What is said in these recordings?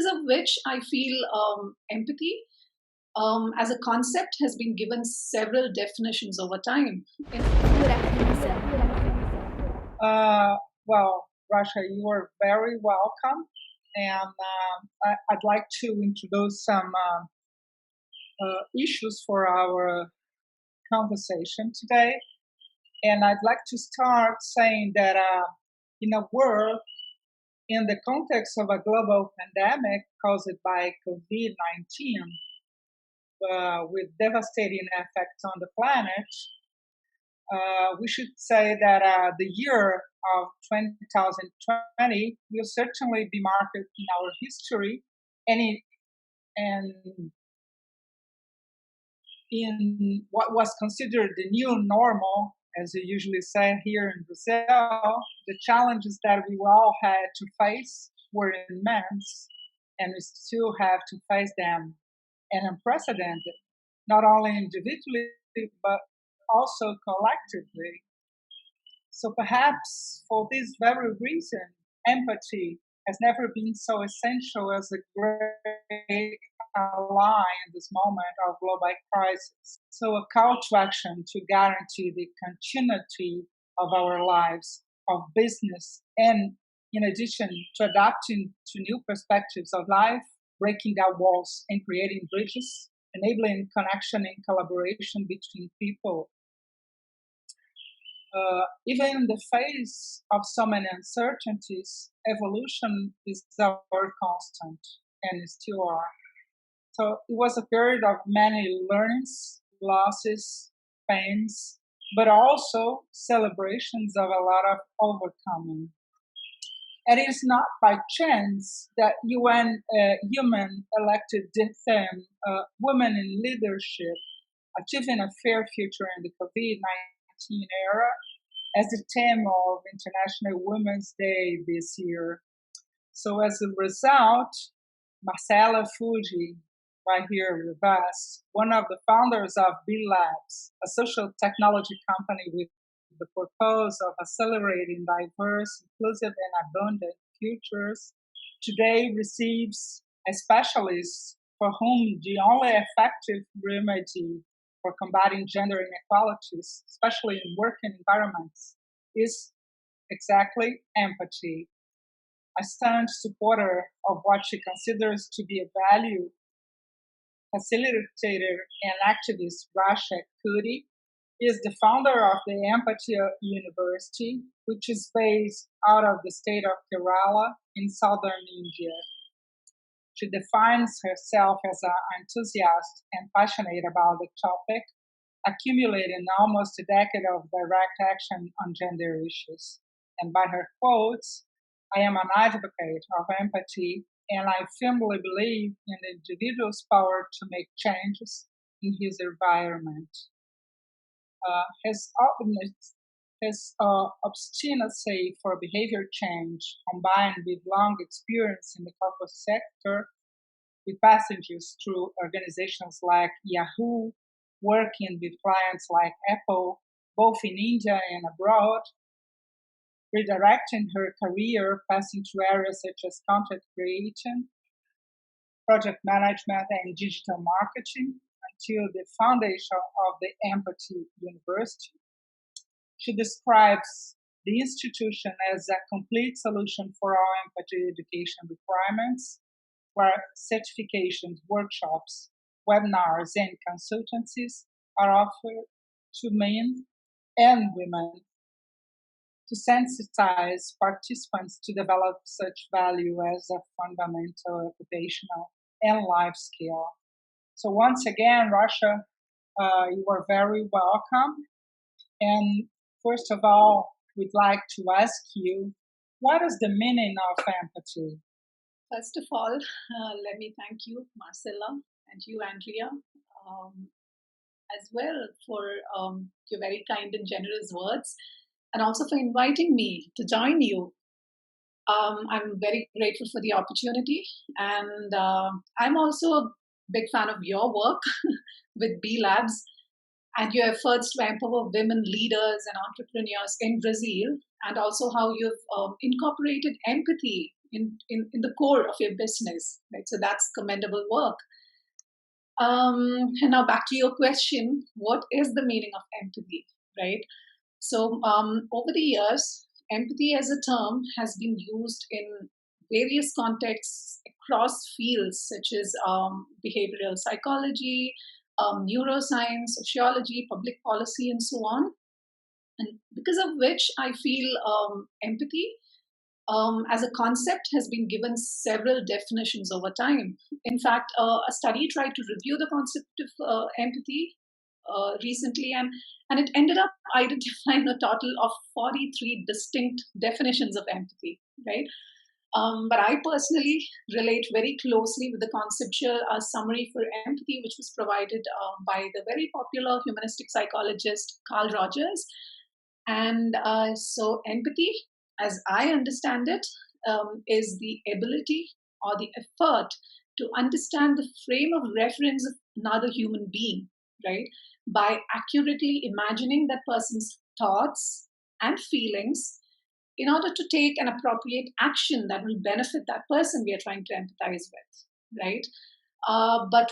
because of which I feel empathy as a concept has been given several definitions over time. Well, Rasha, you are very welcome. And I'd like to introduce some issues for our conversation today. And I'd like to start saying that in a world, in the context of a global pandemic caused by COVID-19, with devastating effects on the planet, we should say that the year of 2020 will certainly be marked in our history and in what was considered the new normal, as we usually say here in Brazil. The challenges that we all had to face were immense, and we still have to face them, and unprecedented, not only individually, but also collectively. So perhaps for this very reason, empathy has never been so essential as a great ally in this moment of global crisis. So a call to action to guarantee the continuity of our lives, of business, and in addition to adapting to new perspectives of life, breaking down walls and creating bridges, enabling connection and collaboration between people. Even in the face of so many uncertainties, evolution is our constant and still are. So it was a period of many learnings, losses, pains, but also celebrations of a lot of overcoming. And it is not by chance that UN Human elected the theme Women in Leadership, Achieving a Fair Future in the COVID-19 era as the theme of International Women's Day this year. So as a result, Marcela Fuji, right here with us, one of the founders of B Labs, a social technology company with the purpose of accelerating diverse, inclusive, and abundant futures, today receives a specialist for whom the only effective remedy for combating gender inequalities, especially in working environments, is exactly empathy. A staunch supporter of what she considers to be a value, facilitator and activist Rasha is the founder of the Empathic University, which is based out of the state of Kerala in southern India. She defines herself as an enthusiast and passionate about the topic, accumulating almost a decade of direct action on gender issues. And by her quotes, I am an advocate of empathy, and I firmly believe in the individual's power to make changes in his environment. His obstinacy for behavior change, combined with long experience in the corporate sector, with passages through organizations like Yahoo, working with clients like Apple, both in India and abroad, redirecting her career, passing through areas such as content creation, project management, and digital marketing, until the foundation of the Empathic University. She describes the institution as a complete solution for our empathy education requirements, where certifications, workshops, webinars, and consultancies are offered to men and women to sensitize participants to develop such value as a fundamental occupational and life skill. So once again, Rasha, you are very welcome. And first of all, we'd like to ask you, what is the meaning of empathy? First of all, let me thank you, Marcela, and you, Andrea, as well for your very kind and generous words, and also for inviting me to join you. I'm very grateful for the opportunity, and I'm also a big fan of your work with B Labs and your efforts to empower women leaders and entrepreneurs in Brazil, and also how you've incorporated empathy in the core of your business, right? So that's commendable work. And now back to your question, what is the meaning of empathy, right? So over the years, empathy as a term has been used in various contexts across fields such as behavioral psychology, neuroscience, sociology, public policy, and so on. And because of which I feel empathy as a concept has been given several definitions over time. In fact, a study tried to review the concept of empathy recently, and it ended up identifying a total of 43 distinct definitions of empathy, right? But I personally relate very closely with the conceptual summary for empathy, which was provided by the very popular humanistic psychologist Carl Rogers. And so, empathy, as I understand it, is the ability or the effort to understand the frame of reference of another human being, right? By accurately imagining that person's thoughts and feelings in order to take an appropriate action that will benefit that person we are trying to empathize with, right? But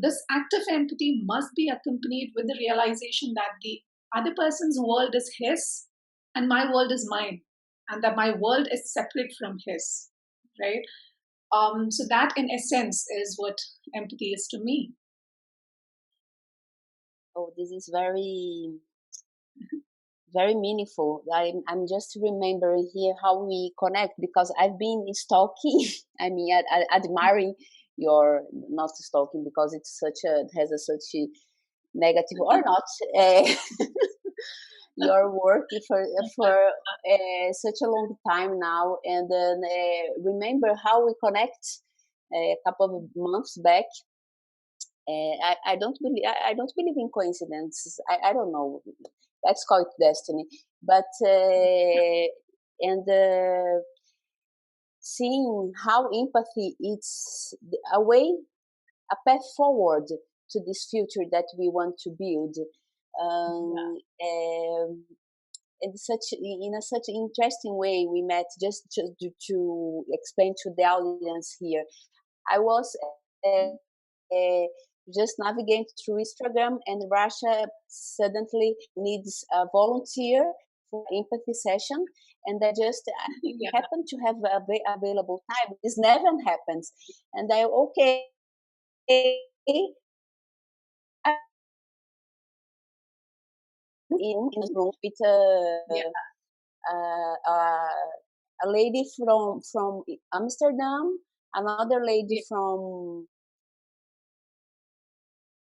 this act of empathy must be accompanied with the realization that the other person's world is his and my world is mine, and that my world is separate from his, right? So that, in essence, is what empathy is to me. Oh, this is very meaningful. I'm just remembering here how we connect, because I've been stalking, admiring your, not stalking because it's such a negative or not, your work for such a long time now, and then remember how we connect a couple of months back. I don't believe in coincidences. I don't know. Let's call it destiny. But and seeing how empathy is a path forward to this future that we want to build. In such interesting way we met, just to explain to the audience here. I was just navigating through Instagram, and Rasha suddenly needs a volunteer for empathy session, and I just happened to have available time. This never happens, and I okay. In a room with a lady from Amsterdam, another lady from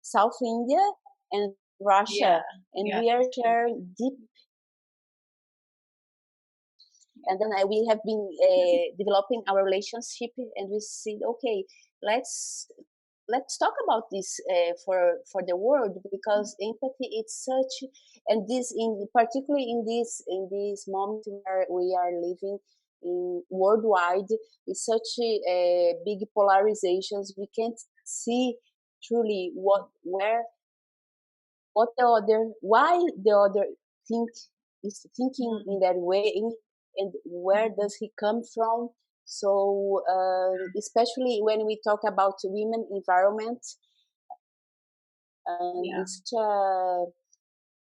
South India, and Russia, and we are sharing deep. And then we have been developing our relationship, and we said, okay, let's talk about this for the world, because empathy is such, and this particularly in this moment where we are living in worldwide with such big polarizations, we can't see truly why the other is thinking in that way, and where does he come from. So especially when we talk about women environment,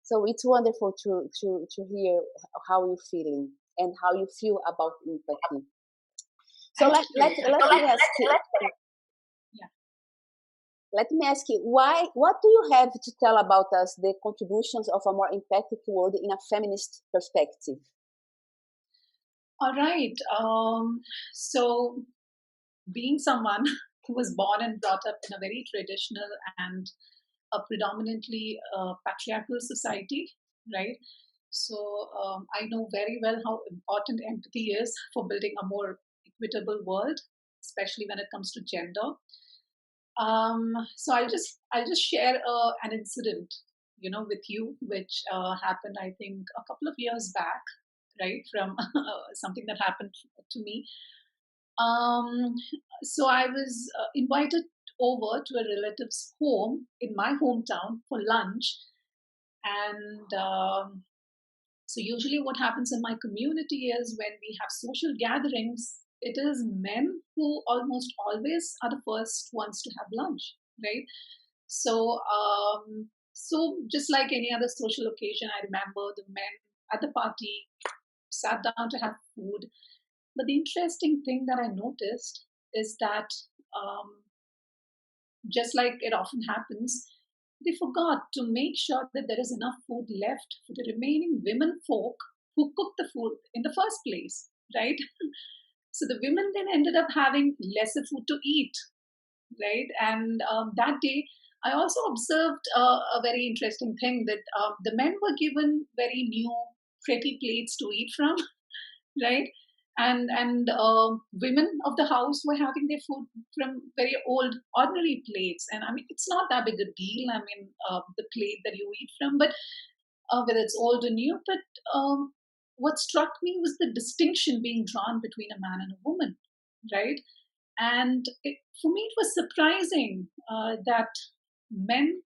so it's wonderful to hear how you're feeling and how you feel about empathy. So let me ask you. Let me ask you, what do you have to tell about us, the contributions of a more empathic world in a feminist perspective? All right. So, being someone who was born and brought up in a very traditional and a predominantly patriarchal society, right? So, I know very well how important empathy is for building a more equitable world, especially when it comes to gender. So I'll just share an incident, with you, which happened, I think, a couple of years back, right? From something that happened to me. So I was invited over to a relative's home in my hometown for lunch, and So usually what happens in my community is when we have social gatherings, it is men who almost always are the first ones to have lunch, right? So just like any other social occasion, I remember the men at the party sat down to have food. But the interesting thing that I noticed is that just like it often happens, they forgot to make sure that there is enough food left for the remaining women folk who cooked the food in the first place, right? So the women then ended up having lesser food to eat, right? And that day, I also observed a very interesting thing that the men were given very new, pretty plates to eat from, right? And women of the house were having their food from very old, ordinary plates. And I mean, it's not that big a deal. I mean, the plate that you eat from, but whether it's old or new. But what struck me was the distinction being drawn between a man and a woman, right? And for me, it was surprising that men,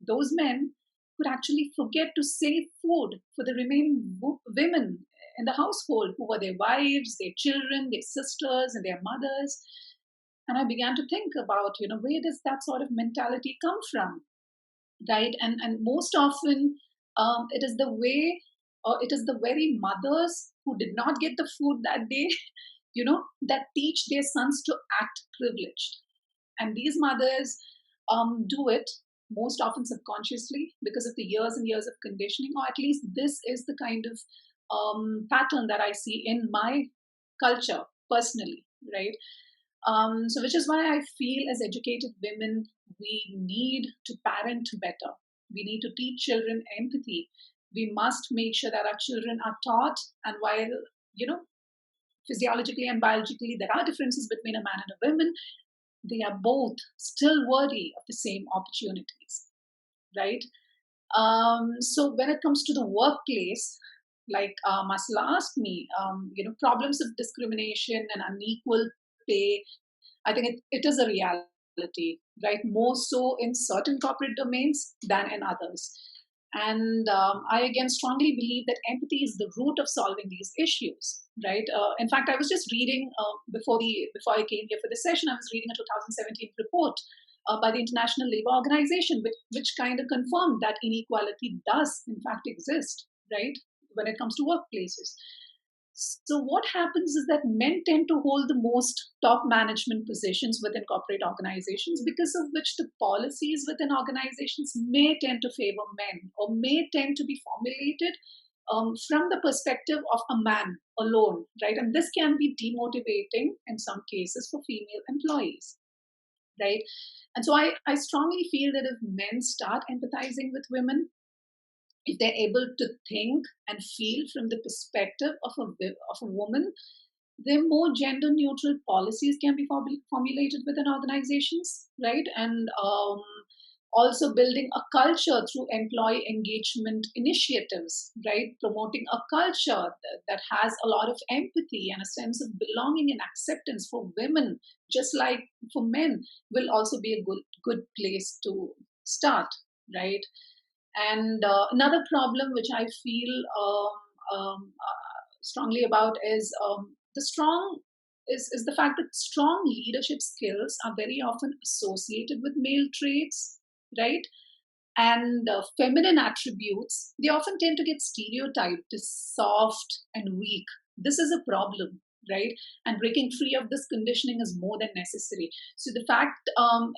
those men, could actually forget to save food for the remaining women in the household, who were their wives, their children, their sisters, and their mothers. And I began to think about, where does that sort of mentality come from, right? And most often, it is the way, or it is the very mothers who did not get the food that day, that teach their sons to act privileged. And these mothers do it most often subconsciously because of the years and years of conditioning, or at least this is the kind of pattern that I see in my culture personally, right? So, which is why I feel as educated women, we need to parent better. We need to teach children empathy. We must make sure that our children are taught, and while, you know, physiologically and biologically there are differences between a man and a woman, they are both still worthy of the same opportunities, right? So when it comes to the workplace, like Marcela asked me, problems of discrimination and unequal pay, I think it is a reality, right? More so in certain corporate domains than in others. And I again strongly believe that empathy is the root of solving these issues, right? In fact, I was just reading before I came here for this session. I was reading a 2017 report by the International Labour Organization, which kind of confirmed that inequality does in fact exist, right? When it comes to workplaces. So what happens is that men tend to hold the most top management positions within corporate organizations, because of which the policies within organizations may tend to favor men, or may tend to be formulated from the perspective of a man alone, right? And this can be demotivating in some cases for female employees, right? And so I strongly feel that if men start empathizing with women, if they're able to think and feel from the perspective of a woman, then more gender neutral policies can be formulated within organizations, right? And also building a culture through employee engagement initiatives, right? Promoting a culture that has a lot of empathy and a sense of belonging and acceptance for women, just like for men, will also be a good place to start, right? And another problem which I feel strongly about is is the fact that strong leadership skills are very often associated with male traits, right? And feminine attributes, they often tend to get stereotyped as soft and weak. This is a problem, right? And breaking free of this conditioning is more than necessary. So the fact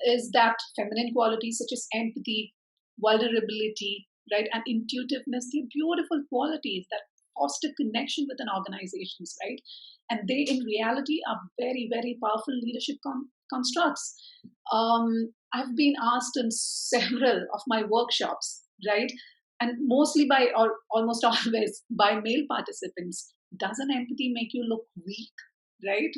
is that feminine qualities such as empathy, vulnerability, right, and intuitiveness, they're beautiful qualities that foster connection within organizations, right? And they, in reality, are very, very powerful leadership constructs. I've been asked in several of my workshops, right? And mostly by, or almost always by male participants, doesn't empathy make you look weak, right?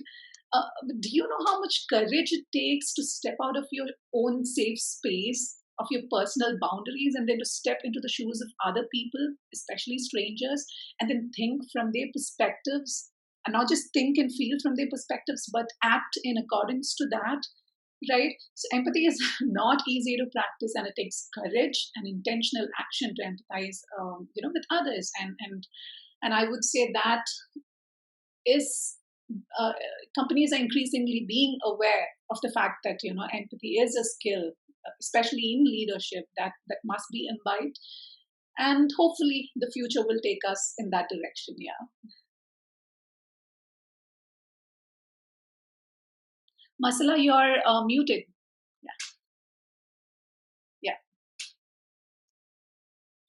Do you know how much courage it takes to step out of your own safe space, of your personal boundaries, and then to step into the shoes of other people, especially strangers, and then think from their perspectives, and not just think and feel from their perspectives, but act in accordance to that? right? So empathy is not easy to practice, and it takes courage and intentional action to empathize, with others. And I would say that is uh, companies are increasingly being aware of the fact that empathy is a skill, especially in leadership, that must be imbibed, and hopefully the future will take us in that direction. Yeah, Marcela, you're muted. Yeah, yeah,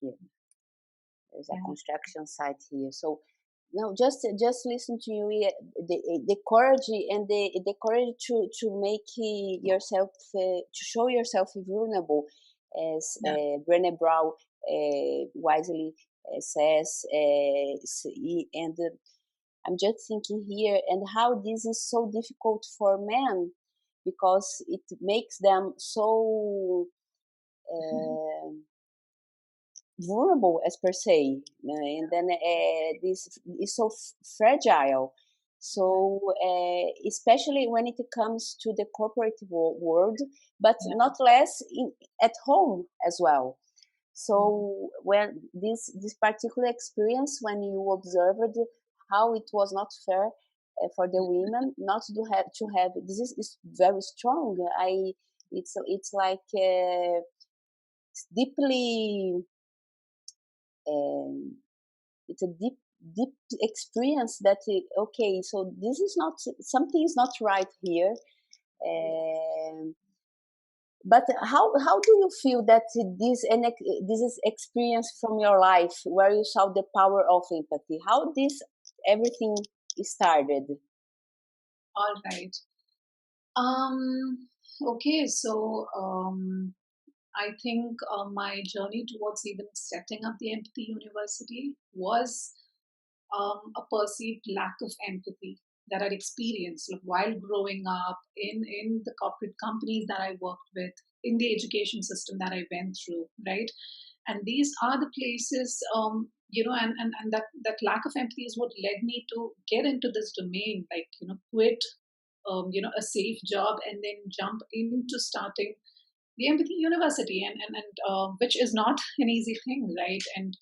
Yeah, there's a construction site here. So no, just listen to you. The courage and the courage to make yourself to show yourself vulnerable, as yeah, Brené Brown wisely says, and I'm just thinking here and how this is so difficult for men because it makes them so uh, vulnerable as per se, and then this is so fragile. So especially when it comes to the corporate world, but yeah. not less at home as well. So when this particular experience, when you observed how it was not fair for the women not to have is very strong. It's like it's deeply it's a deep experience that okay, so this is not something is not right here. um, but how do you feel that this is experience from your life where you saw the power of empathy, how this everything started? All right. Um, okay, so I think my journey towards even setting up the Empathy University was a perceived lack of empathy that I'd experienced, like, while growing up in the corporate companies that I worked with, in the education system that I went through, right? And these are the places, and that lack of empathy is what led me to get into this domain, like, quit, a safe job and then jump into starting the Empathy University, and which is not an easy thing, right? And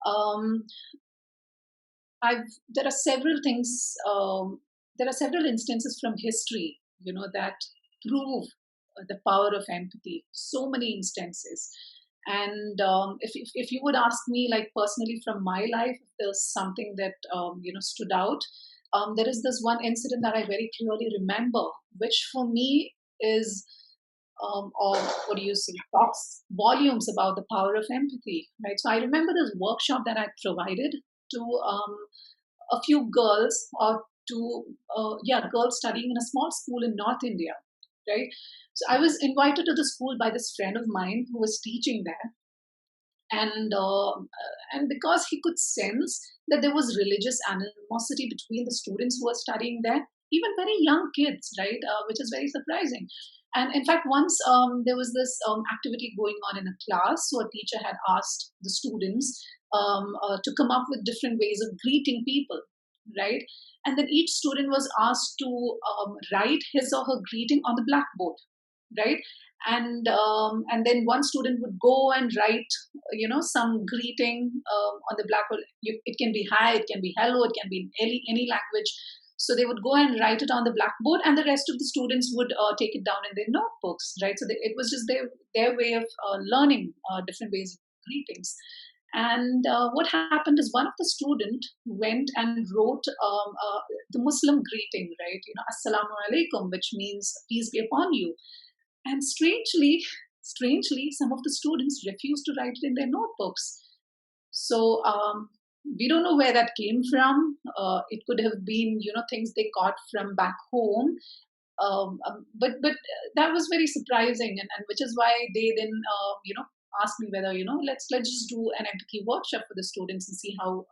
um, I've there are several things. There are several instances from history, that prove the power of empathy. So many instances, and if you would ask me, like, personally from my life, if there's something that stood out, there is this one incident that I very clearly remember, which for me is or what do you say, talks volumes about the power of empathy, right? So I remember this workshop that I provided to a few girls, or to girls studying in a small school in North India, right? So I was invited to the school by this friend of mine who was teaching there, and because he could sense that there was religious animosity between the students who were studying there, even very young kids, right? Which is very surprising. And in fact, once there was this activity going on in a class, so a teacher had asked the students to come up with different ways of greeting people, right? And then each student was asked to write his or her greeting on the blackboard, right? And then one student would go and write, some greeting on the blackboard. It can be hi, it can be hello, it can be in any language. So they would go and write it on the blackboard, and the rest of the students would take it down in their notebooks, right? So it was just their way of learning different ways of greetings. And what happened is, one of the student went and wrote the Muslim greeting, right? Assalamu alaikum, which means peace be upon you. And strangely, some of the students refused to write it in their notebooks. So we don't know where that came from. It could have been, things they got from back home. But that was very surprising, and which is why they then, asked me whether, let's just do an empathy workshop for the students and see how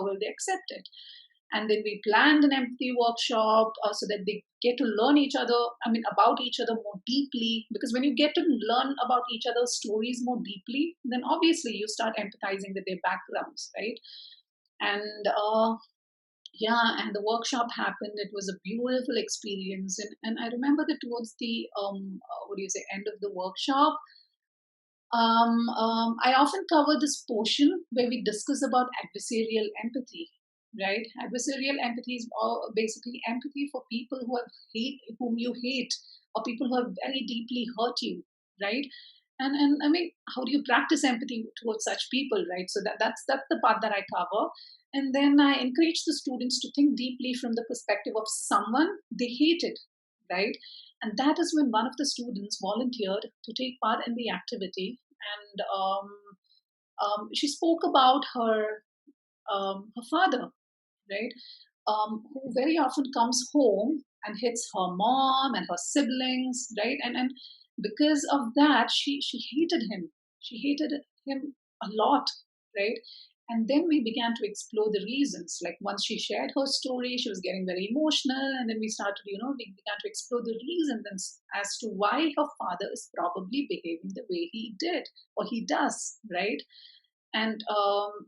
will they accept it. And then we planned an empathy workshop so that they get to learn each other, about each other more deeply, because when you get to learn about each other's stories more deeply, then obviously you start empathizing with their backgrounds, right? And yeah, and the workshop happened. It was a beautiful experience, and I remember that towards the what do you say, end of the workshop, I often cover this portion where we discuss about adversarial empathy, right? Adversarial empathy is basically empathy for people whom you hate, or people who have very deeply hurt you, right? And I mean, how do you practice empathy towards such people, right? So that's the part that I cover, and then I encourage the students to think deeply from the perspective of someone they hated, right? And that is when one of the students volunteered to take part in the activity, and she spoke about her father, right? Who very often comes home and hits her mom and her siblings, right? And because of that, she hated him. She hated him a lot, right? And then we began to explore the reasons. Like once she shared her story, she was getting very emotional, and then we started, we began to explore the reasons as to why her father is probably behaving the way he did or he does, right? And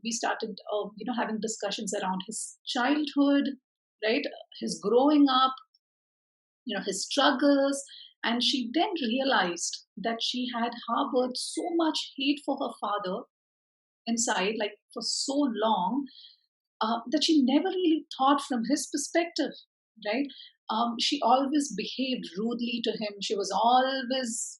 we started having discussions around his childhood, right, his growing up, his struggles. And she then realized that she had harbored so much hate for her father inside, like for so long, that she never really thought from his perspective, right? She always behaved rudely to him. She always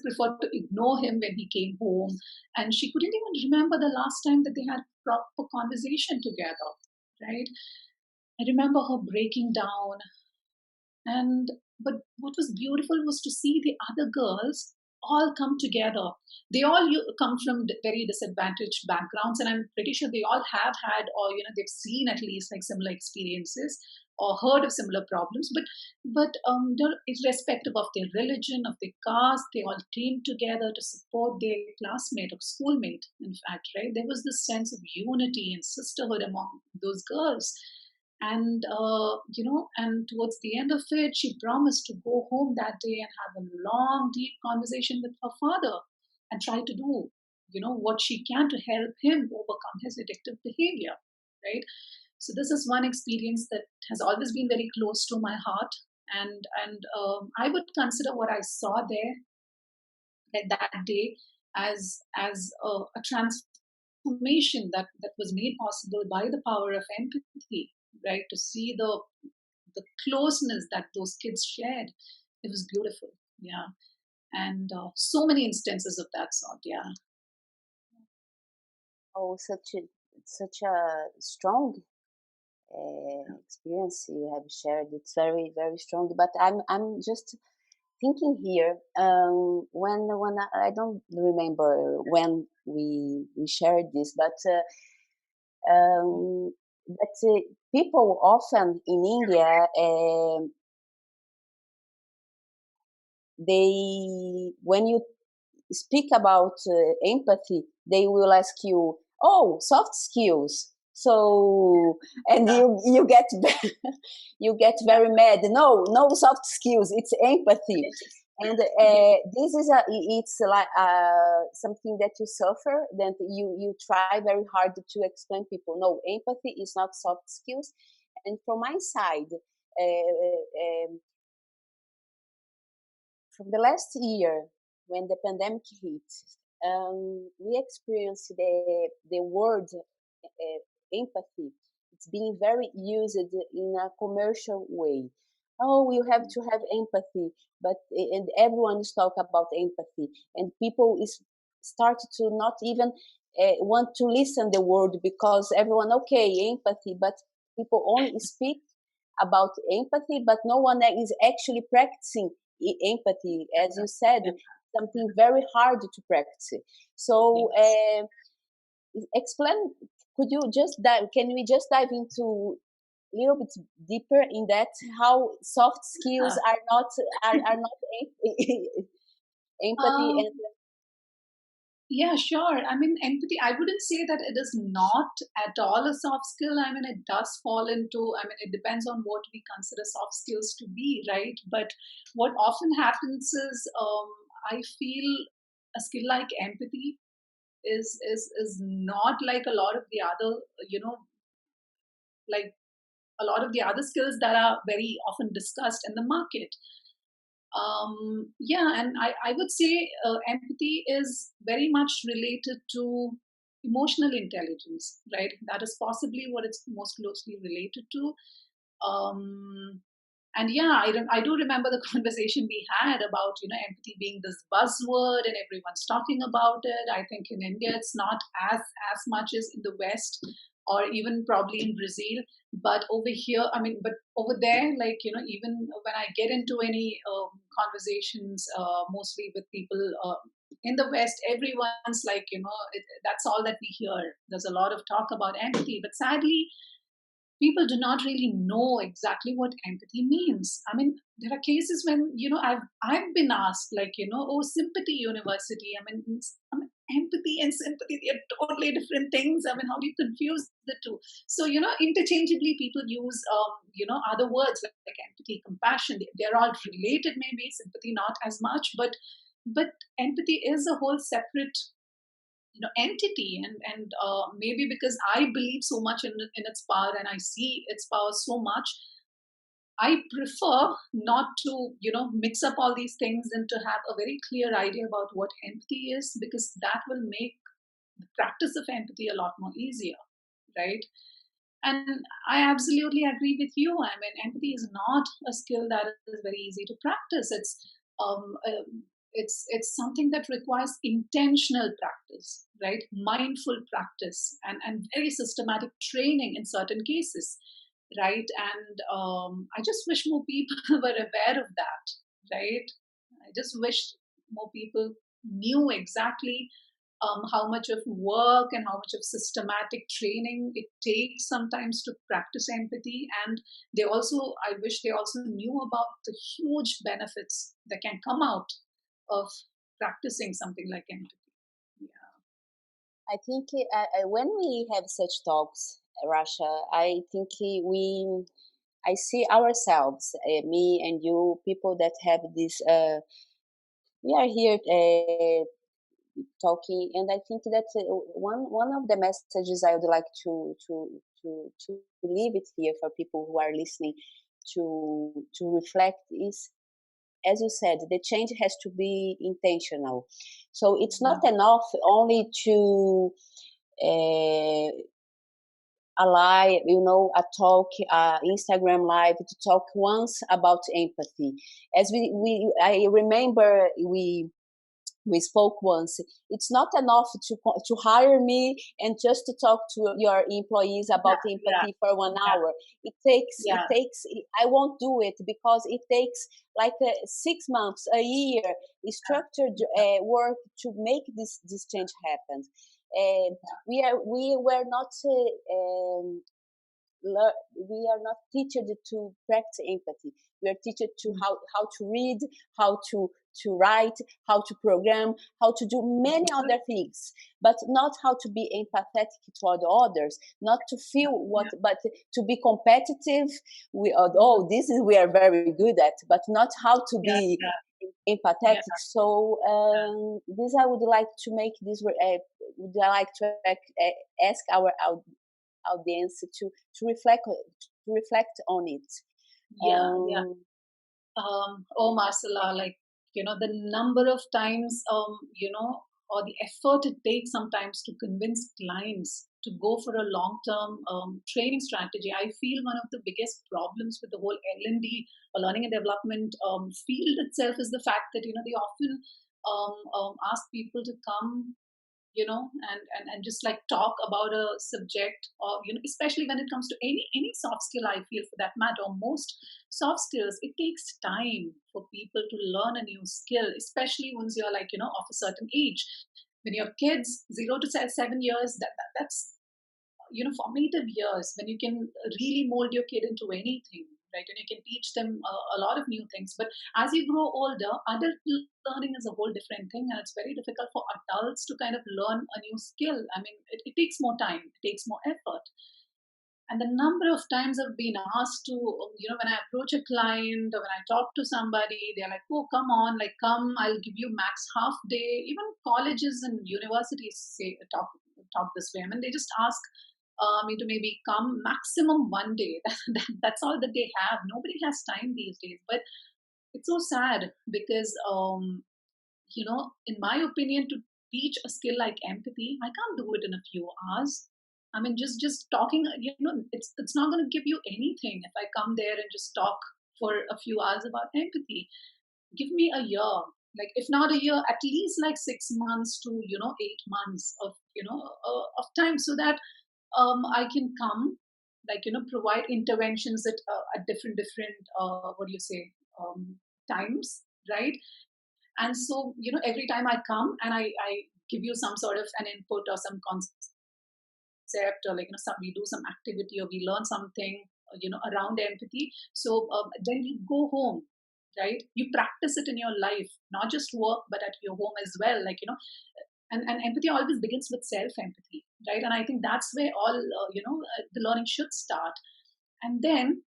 preferred to ignore him when he came home, and she couldn't even remember the last time that they had proper conversation together, right? I remember her breaking down, and but what was beautiful was to see the other girls all come together. They all come from very disadvantaged backgrounds, and I'm pretty sure they all have had, or they've seen at least like similar experiences or heard of similar problems. But irrespective of their religion, of their caste, they all came together to support their classmate or schoolmate. In fact, right, there was this sense of unity and sisterhood among those girls. And and towards the end of it, she promised to go home that day and have a long deep conversation with her father, and try to do what she can to help him overcome his addictive behavior, right? So this is one experience that has always been very close to my heart. And I would consider what I saw there that day as a transformation that was made possible by the power of empathy, right? To see the closeness that those kids shared, it was beautiful. Yeah. And so many instances of that sort. Yeah. Oh, such a strong experience you have shared. It's very very strong. But I'm just thinking here. When I don't remember when we shared this, but people often in India, they when you speak about empathy, they will ask you, "Oh, soft skills." So, and you get you get very mad. No, no soft skills. It's empathy, and this is it's like something that you suffer. That you try very hard to explain people. No, empathy is not soft skills. And from my side, from the last year when the pandemic hit, we experienced the word empathy. It's being very used in a commercial way. Oh, you have to have empathy, but and everyone is talking about empathy, and people is start to not even want to listen the word because everyone okay empathy, but people only speak about empathy, but no one is actually practicing empathy, as you said, something very hard to practice. So, explain. Could you just dive? Can we just dive into a little bit deeper in that? How soft skills are not empathy Um, and yeah, sure. I mean, empathy, I wouldn't say that it is not at all a soft skill. I mean, it does fall into, I mean, it depends on what we consider soft skills to be, right? But what often happens is, I feel a skill like empathy is not like a lot of the other, like a lot of the other skills that are very often discussed in the market. Yeah, and I would say empathy is very much related to emotional intelligence, right? That is possibly what it's most closely related to. Um, and yeah, I do remember the conversation we had about, empathy being this buzzword and everyone's talking about it. I think in India it's not as much as in the West, or even probably in Brazil. But over here, I mean, but over there, like, even when I get into any conversations, mostly with people in the West, everyone's like, that's all that we hear. There's a lot of talk about empathy, but sadly, people do not really know exactly what empathy means. I mean, there are cases when, I've been asked, like, oh, sympathy university. I mean, empathy and sympathy, they're totally different things. I mean, how do you confuse the two? So, interchangeably people use other words like empathy, compassion. They're all related, maybe sympathy not as much, but empathy is a whole separate entity, and maybe because I believe so much in its power, and I see its power so much, I prefer not to mix up all these things, and to have a very clear idea about what empathy is, because that will make the practice of empathy a lot more easier, right? And I absolutely agree with you. I mean, empathy is not a skill that is very easy to practice. Um, uh, it's something that requires intentional practice, right? Mindful practice, and very systematic training in certain cases, right? And I just wish more people were aware of that, right? I just wish more people knew exactly how much of work and how much of systematic training it takes sometimes to practice empathy. And I wish they also knew about the huge benefits that can come out of practicing something like empathy. Yeah. I think when we have such talks, Rasha, I think I see ourselves, me and you, people that have this. We are here talking, and I think that one of the messages I would like to leave it here for people who are listening to reflect is, as you said, the change has to be intentional. So it's not enough only to a live, a talk, Instagram live, to talk once about empathy. As I remember we spoke once. It's not enough to hire me and just to talk to your employees about empathy for 1 hour. It takes. I won't do it because it takes like 6 months, a year, structured work to make this change happen. We were not. We are not taught to practice empathy. We are taught to how to read, how to write, how to program, how to do many other things, but not how to be empathetic toward others, not to feel but to be competitive. We are very good at, but not how to be empathetic. So this I would like to make this. Would like to ask our audience to reflect on it. Oh, Marcela, like, the number of times, or the effort it takes sometimes to convince clients to go for a long-term training strategy. I feel one of the biggest problems with the whole L&D, or learning and development field itself, is the fact that, they often ask people to come, and just like talk about a subject, or especially when it comes to any soft skill, I feel, for that matter, or most soft skills, it takes time for people to learn a new skill, especially once you're like, of a certain age. When your kids 0 to 7 years, that's formative years, when you can really mold your kid into anything, right? And you can teach them a lot of new things. But as you grow older, adult learning is a whole different thing, and it's very difficult for adults to kind of learn a new skill. I mean, it takes more time, it takes more effort. And the number of times I've been asked to, when I approach a client, or when I talk to somebody, they're like, oh, come on, like, come, I'll give you max half day. Even colleges and universities say talk this way. I mean, they just ask to maybe come maximum one day. That's all that they have. Nobody has time these days. But it's so sad because, in my opinion, to teach a skill like empathy, I can't do it in a few hours. I mean, just talking, it's not going to give you anything if I come there and just talk for a few hours about empathy. Give me a year, like if not a year, at least like 6 months to 8 months of of time, so that I can come, like provide interventions at different what do you say, times, right? And so every time I come and I give you some sort of an input or some concept, or like we do some activity or we learn something around empathy. So then you go home, right? You practice it in your life, not just work but at your home as well, like and empathy always begins with self empathy, right? And I think that's where all the learning should start. And then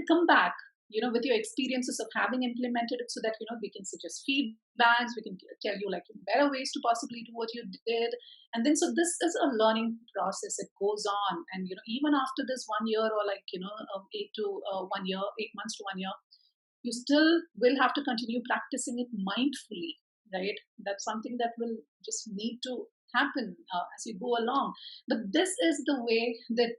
come back with your experiences of having implemented it, so that we can suggest feedbacks, we can tell you like better ways to possibly do what you did. And then, so this is a learning process, it goes on. And even after this 1 year, or like 8 months to 1 year, you still will have to continue practicing it mindfully, right? That's something that will just need to happen as you go along. But this is the way that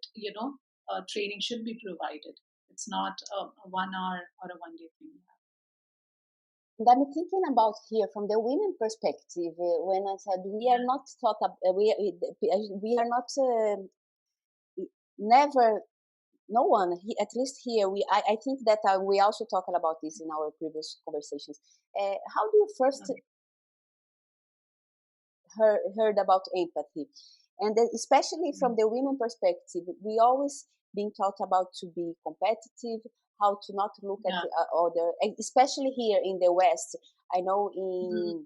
training should be provided. It's not a 1 hour or a 1 day thing. And I'm thinking about here from the women perspective, when I said we are not we are not never, no one, at least here, I think that we also talked about this in our previous conversations. How do you first heard about empathy? And then especially from the women perspective, we always been taught about to be competitive, how to not look at the other, especially here in the West. I know in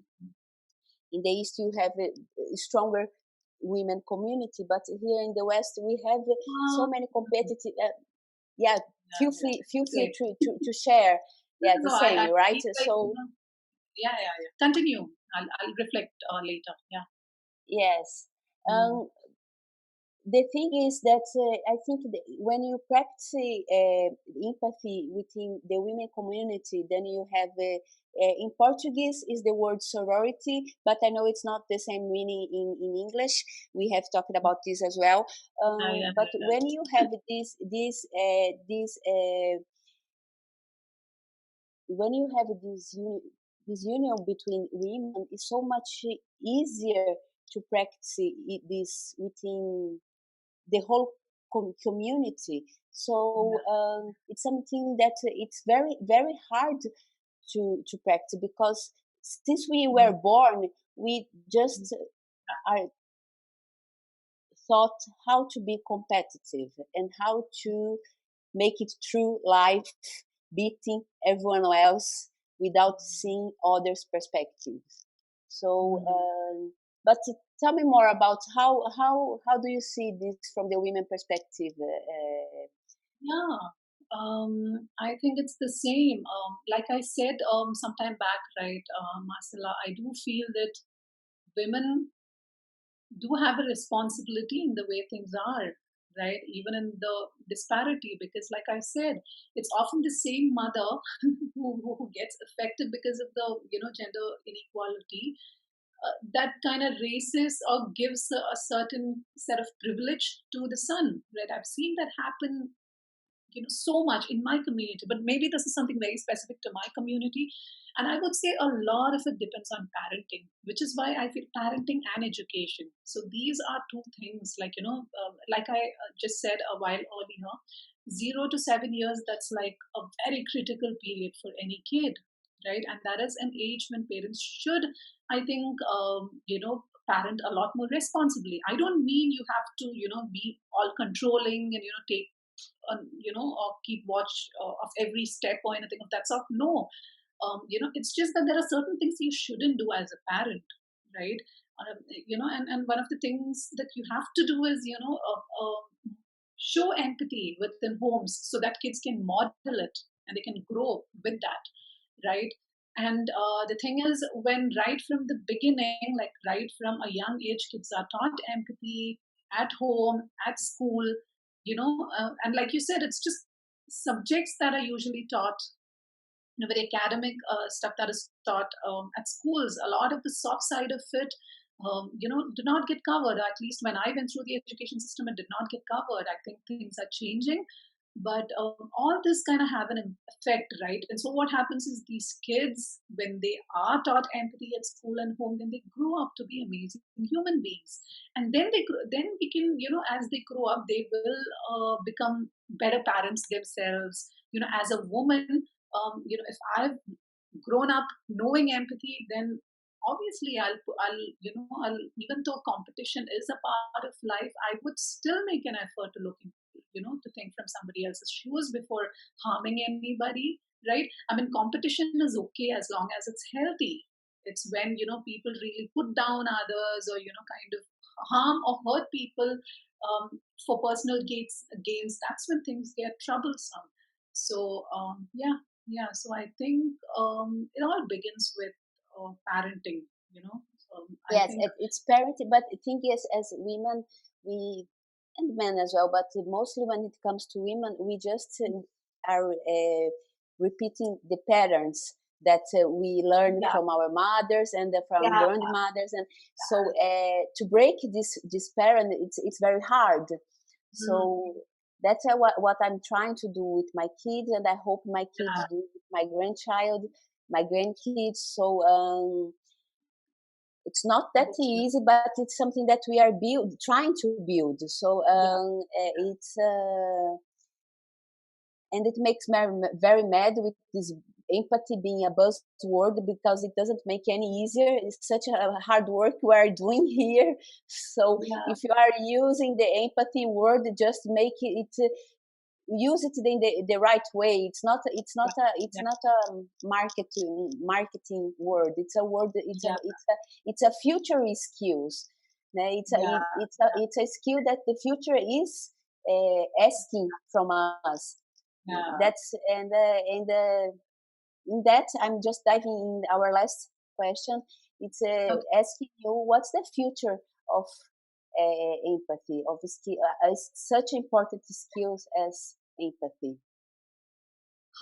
the East you have a stronger women community, but here in the West we have so many competitive. Feel free to share. Yeah, the same, right? So yeah. Continue. I'll reflect later. Yeah. Yes. The thing is that I think when you practice empathy within the women community, then you have in Portuguese is the word sorority, but I know it's not the same meaning in English. We have talked about this as well. But when you have when you have this union between women, it's so much easier to practice this within the whole community. So it's something that it's very very hard to practice, because since we were born, we just are taught how to be competitive and how to make it through life, beating everyone else without seeing others' perspectives. So, but tell me more about how do you see this from the women perspective? I think it's the same. Like I said some time back, right, Marcela, I do feel that women do have a responsibility in the way things are, right? Even in the disparity, because like I said, it's often the same mother who gets affected because of the gender inequality, that kind of races or gives a certain set of privilege to the son, right? I've seen that happen so much in my community, but maybe this is something very specific to my community. And I would say a lot of it depends on parenting, which is why I feel parenting and education, so these are two things, like like I just said a while earlier, 0 to 7 years, that's like a very critical period for any kid, right? And that is an age when parents should, I think, parent a lot more responsibly. I don't mean you have to be all controlling and take or keep watch of every step or anything of that sort. No, it's just that there are certain things you shouldn't do as a parent, right? And one of the things that you have to do is show empathy within homes, so that kids can model it and they can grow with that, right? And the thing is, when right from the beginning, like right from a young age, kids are taught empathy, at home, at school, and like you said, it's just subjects that are usually taught, very academic stuff that is taught at schools. A lot of the soft side of it, do not get covered. At least when I went through the education system, it did not get covered. I think things are changing, but all this kind of have an effect, right? And so what happens is these kids, when they are taught empathy at school and home, then they grow up to be amazing human beings, and then then we can, as they grow up, they will become better parents themselves. As a woman, if I've grown up knowing empathy, then obviously I'll, even though competition is a part of life, I would still make an effort to look into, to think from somebody else's shoes before harming anybody, right? I mean, competition is okay as long as it's healthy. It's when, people really put down others, or, kind of harm or hurt people for personal gains. That's when things get troublesome. So, yeah, so I think it all begins with parenting, I Yes, think. it's parity, but the thing is, as women, we and men as well, but mostly when it comes to women, we just are repeating the patterns that we learn Yeah, from our mothers and from yeah, grandmothers, and so to break this pattern, it's very hard. mm, So that's what I'm trying to do with my kids, and I hope my kids do with my grandchild, my grandkids. So it's not that yeah, easy, but it's something that we are trying to build. So yeah, it's and it makes me very mad with this empathy being a buzzword, because it doesn't make any easier. It's such a hard work we are doing here. So yeah, if you are using the empathy word, just make it use it in the right way. It's yeah, not a marketing word. It's a word. yeah, It's a future skills. yeah, It's a skill that the future is asking from us. yeah. That's in that I'm just diving in our last question. It's Okay. asking you what's the future of empathy, of skill, such important skills as empathy.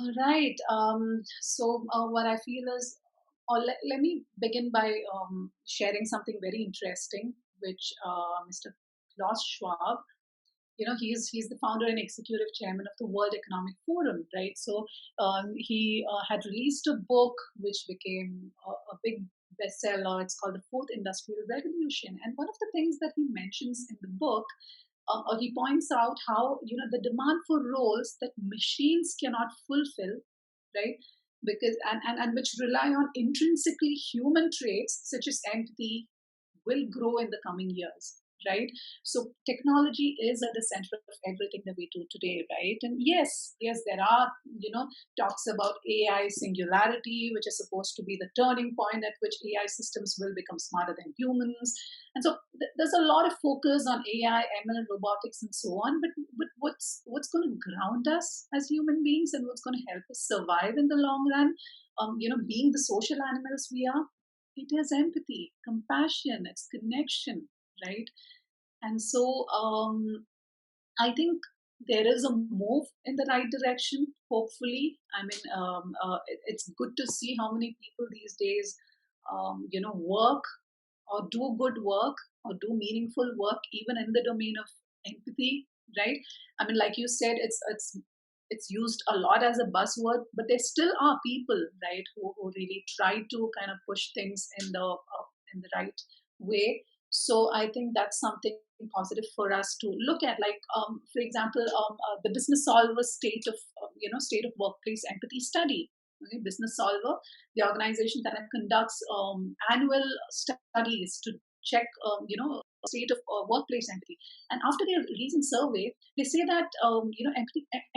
All right. So what I feel is, or let me begin by sharing something very interesting, which Mr. Klaus Schwab, he's the founder and executive chairman of the World Economic Forum, right? So he had released a book which became a big bestseller. It's called The Fourth Industrial Revolution, and one of the things that he mentions in the book, he points out how, the demand for roles that machines cannot fulfill, right? Because and which rely on intrinsically human traits such as empathy, will grow in the coming years, right? So technology is at the center of everything that we do today, right? And yes, there are, talks about AI singularity, which is supposed to be the turning point at which AI systems will become smarter than humans. And so there's a lot of focus on AI, ML, robotics, and so on. But what's going to ground us as human beings, and what's going to help us survive in the long run? Being the social animals we are, it is empathy, compassion, it's connection, right? And so I think there is a move in the right direction, hopefully. I mean, it's good to see how many people these days, work or do good work or do meaningful work, even in the domain of empathy, right? I mean, like you said, it's used a lot as a buzzword, but there still are people, right, who really try to kind of push things in the right way. So I think that's something positive for us to look at. Like, for example, the Business Solver state of workplace empathy study. Okay, Business Solver, the organization that conducts annual studies to check, state of workplace empathy. And after their recent survey, they say that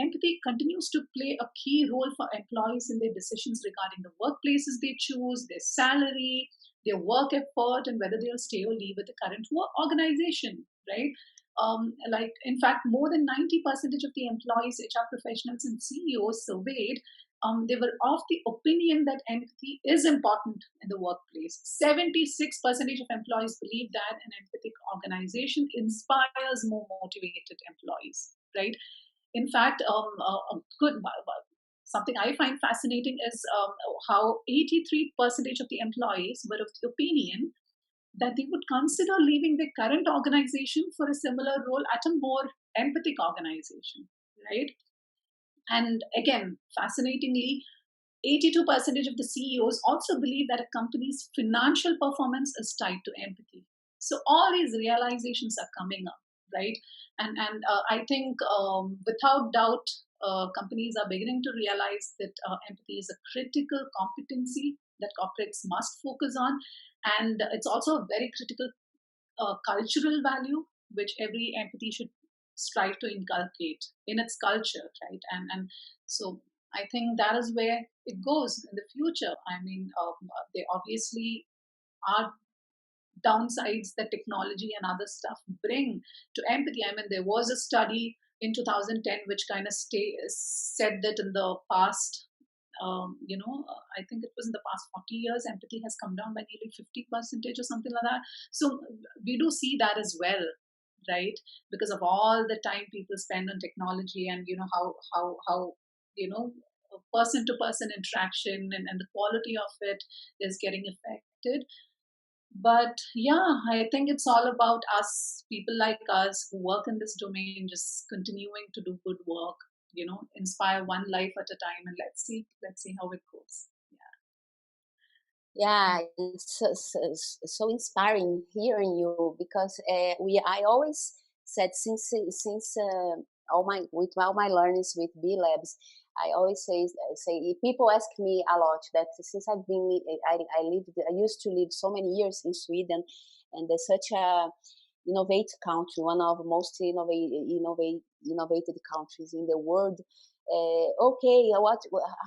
empathy continues to play a key role for employees in their decisions regarding the workplaces they choose, their salary, their work effort, and whether they'll stay or leave with the current work organization, right? Like, in fact, more than 90% of the employees, HR professionals, and CEOs surveyed they were of the opinion that empathy is important in the workplace. 76% of employees believe that an empathic organization inspires more motivated employees, right? In fact, a good something I find fascinating is how 83% of the employees were of the opinion that they would consider leaving their current organization for a similar role at a more empathic organization, right? And again, fascinatingly, 82% of the CEOs also believe that a company's financial performance is tied to empathy. So all these realizations are coming up, right? And I think without doubt, companies are beginning to realize that empathy is a critical competency that corporates must focus on, and it's also a very critical cultural value which every empathy should strive to inculcate in its culture, right? And so I think that is where it goes in the future. I mean, they obviously are downsides that technology and other stuff bring to empathy. I mean, there was a study in 2010 which kind of said that in the past, I think it was in the past 40 years, empathy has come down by nearly 50% or something like that. So we do see that as well, right? Because of all the time people spend on technology, and how person to person interaction, and the quality of it is getting affected. But yeah, I think it's all about us, people like us who work in this domain, just continuing to do good work, inspire one life at a time, and let's see how it goes. Yeah, it's so inspiring hearing you, because I always said, since all my learnings with B Labs, I always say people ask me a lot that since I used to live so many years in Sweden, and there's such a innovative country, one of the most innovated countries in the world. Okay,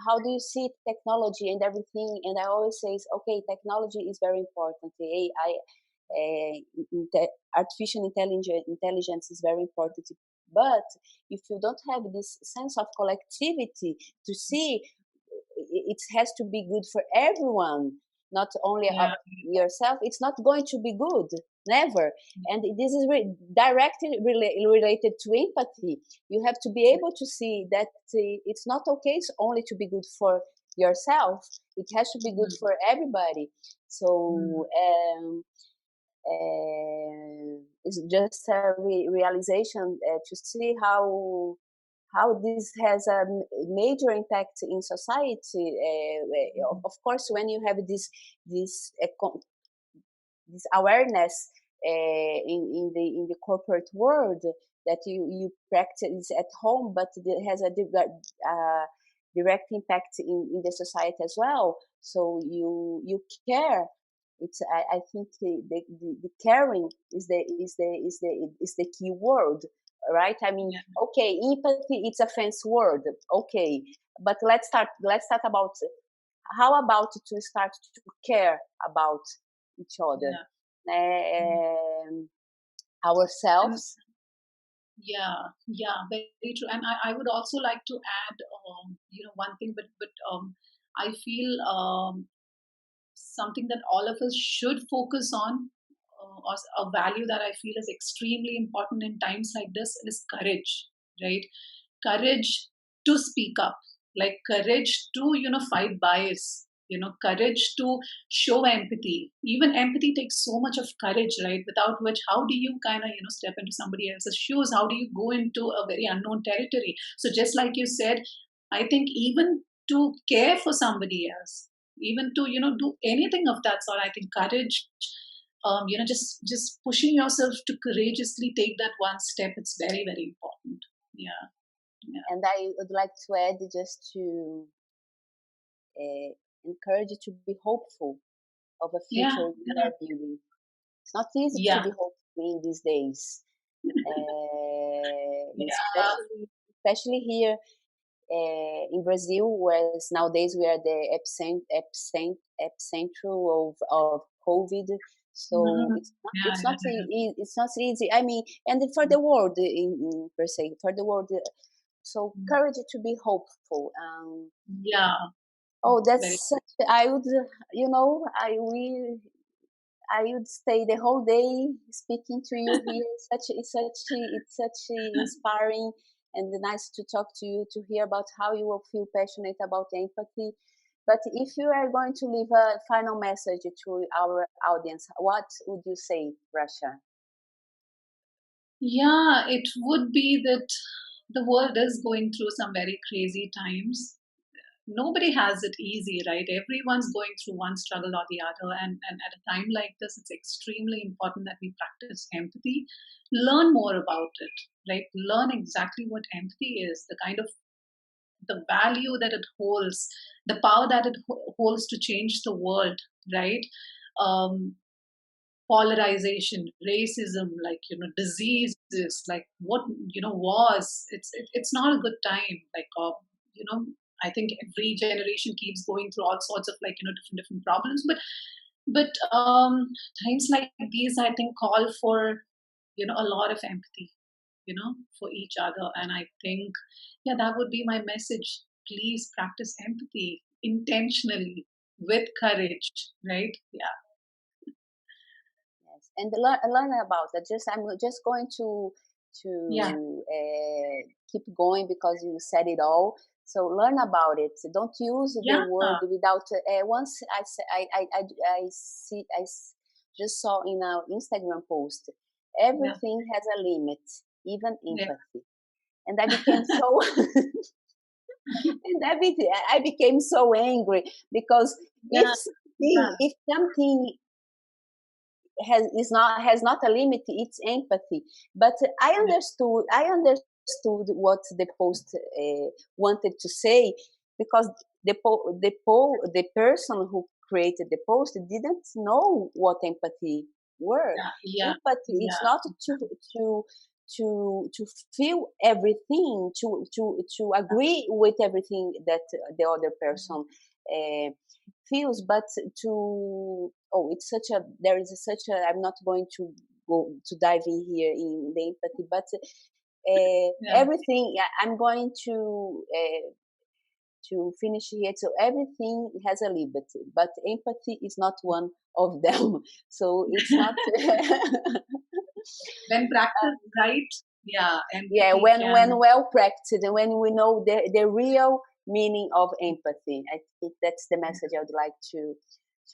how do you see technology and everything? And I always say, okay, technology is very important. The AI, artificial intelligence is very important. But if you don't have this sense of collectivity to see, it has to be good for everyone, not only Yeah. yourself. It's not going to be good, never. And this is directly related to empathy. You have to be able to see that it's not okay only to be good for yourself. It has to be good for everybody. So it's just a realization to see how this has a major impact in society. Of course, when you have this awareness in the corporate world, that you practice at home, but it has a direct impact in the society as well. So you care. It's I think the caring is the key word, right? I mean, okay, empathy, it's a fancy word, okay, but let's talk about how about to start to care about each other, And ourselves. yeah, very true. And I would also like to add, one thing, but I feel something that all of us should focus on, or a value that I feel is extremely important in times like this, is courage, right? Courage to speak up, like courage to, fight bias, courage to show empathy. Even empathy takes so much of courage, right? Without which, how do you kind of, step into somebody else's shoes? How do you go into a very unknown territory? So just like you said, I think even to care for somebody else, even to, do anything of that sort, I think courage, just pushing yourself to courageously take that one step, it's very, very important. Yeah. And I would like to add, just to encourage you to be hopeful of a Yeah. future we are building. It's not easy to Yeah. be hopeful in these days, Yeah. especially here in Brazil, whereas nowadays we are the epicenter of COVID. So Mhm. it's Yeah, not yeah, it's not easy. I mean, and for the world per se, for the world So courage to be hopeful. Yeah, Oh, very. that's such, I would, I would stay the whole day speaking to you here. It's such inspiring and nice to talk to you, to hear about how you will feel passionate about empathy. But if you are going to leave a final message to our audience, what would you say, Rasha? Yeah, it would be that the world is going through some very crazy times. Nobody has it easy, right? Everyone's going through one struggle or the other. And at a time like this, it's extremely important that we practice empathy, learn more about it, right? Learn exactly what empathy is, the kind of the value that it holds, the power that it holds to change the world, right? Um, Polarization, racism, like diseases, like what wars. It's not a good time. Like I think every generation keeps going through all sorts of like different problems, but times like these, I think, call for a lot of empathy, for each other. And I think, yeah, that would be my message. Please practice empathy intentionally with courage, right? Yeah. Yes, and learn about it. I'm just going Yeah. to keep going because you said it all. So learn about it. Don't use the Yeah. word without. Once just saw in our Instagram post. Yeah. Everything has a limit, even Yeah. empathy. And I became so and I became so angry because if Yeah. something, if something has not a limit, it's empathy. But I understood what the post wanted to say, because the person who created the post didn't know what empathy were. Yeah. Yeah. Empathy, it's Yeah. not to to feel everything, to agree with everything that the other person uh, feels, but to, oh, it's such a, there is such a, I'm not going to go to dive in here in the empathy, but Yeah. everything, I'm going to finish here. So everything has a limit, but empathy is not one of them. So it's not When practiced right, yeah, yeah, empathy when can. well practiced, and when we know the real meaning of empathy. I think that's the message I would like to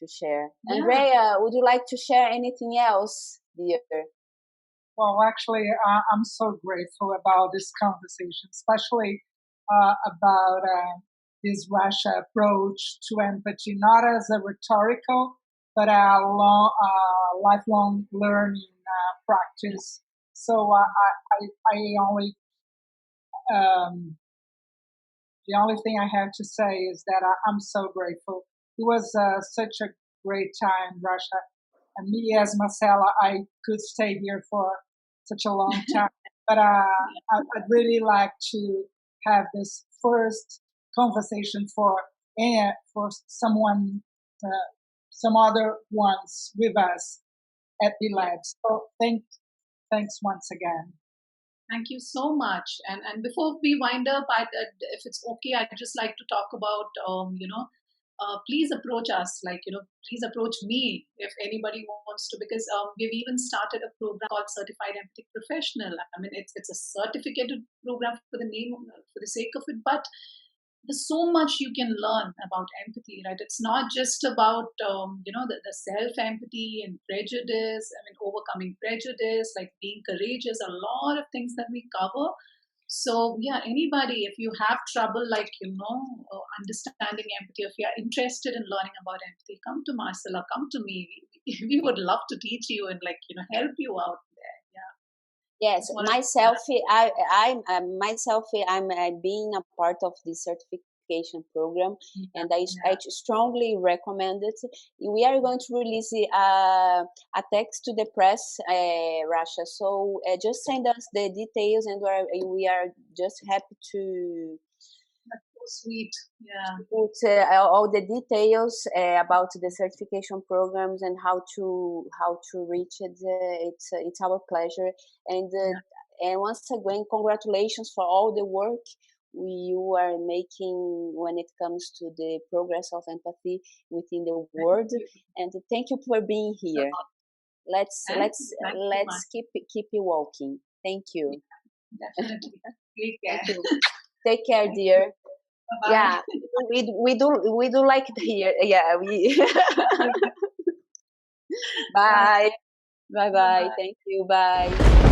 share. Yeah. Andrea, would you like to share anything else, dear? Well, actually, I'm so grateful about this conversation, especially about this Russia approach to empathy, not as a rhetorical, but a lifelong learning practice. So I only um, the only thing I have to say is that I'm so grateful. It was such a great time, Russia. And me as Marcela, I could stay here for such a long time. But I'd really like to have this first conversation for someone, some other ones with us at the Yeah. lab. So thanks once again. Thank you so much. And before we wind up, if it's okay, I'd just like to talk about, please approach us. Like, please approach me if anybody wants to, because we've even started a program called Certified Empathic Professional. I mean, it's a certificated program for the name, for the sake of it, but there's so much you can learn about empathy, right? It's not just about the self empathy and prejudice. I mean, overcoming prejudice, like being courageous, a lot of things that we cover. So yeah, anybody, if you have trouble like understanding empathy, if you're interested in learning about empathy, come to Marcela, come to me. We would love to teach you and help you out there. Yeah, Yes, just wanted to myself, I'm being a part of the certification program, yeah, and I strongly recommend it. We are going to release a text to the press, Russia. So just send us the details, and we are just happy to that's so sweet. Yeah. put all the details about the certification programs and how to reach it. It's our pleasure, and Yeah. And once again, congratulations for all the work you are making when it comes to the progress of empathy within the world. And thank you for being here. Let's keep you walking. Thank you. Definitely. Take care. Thank you. Take care, dear. Bye-bye. Yeah, we do like it here. Yeah, we. Bye. Bye. Thank you. Bye.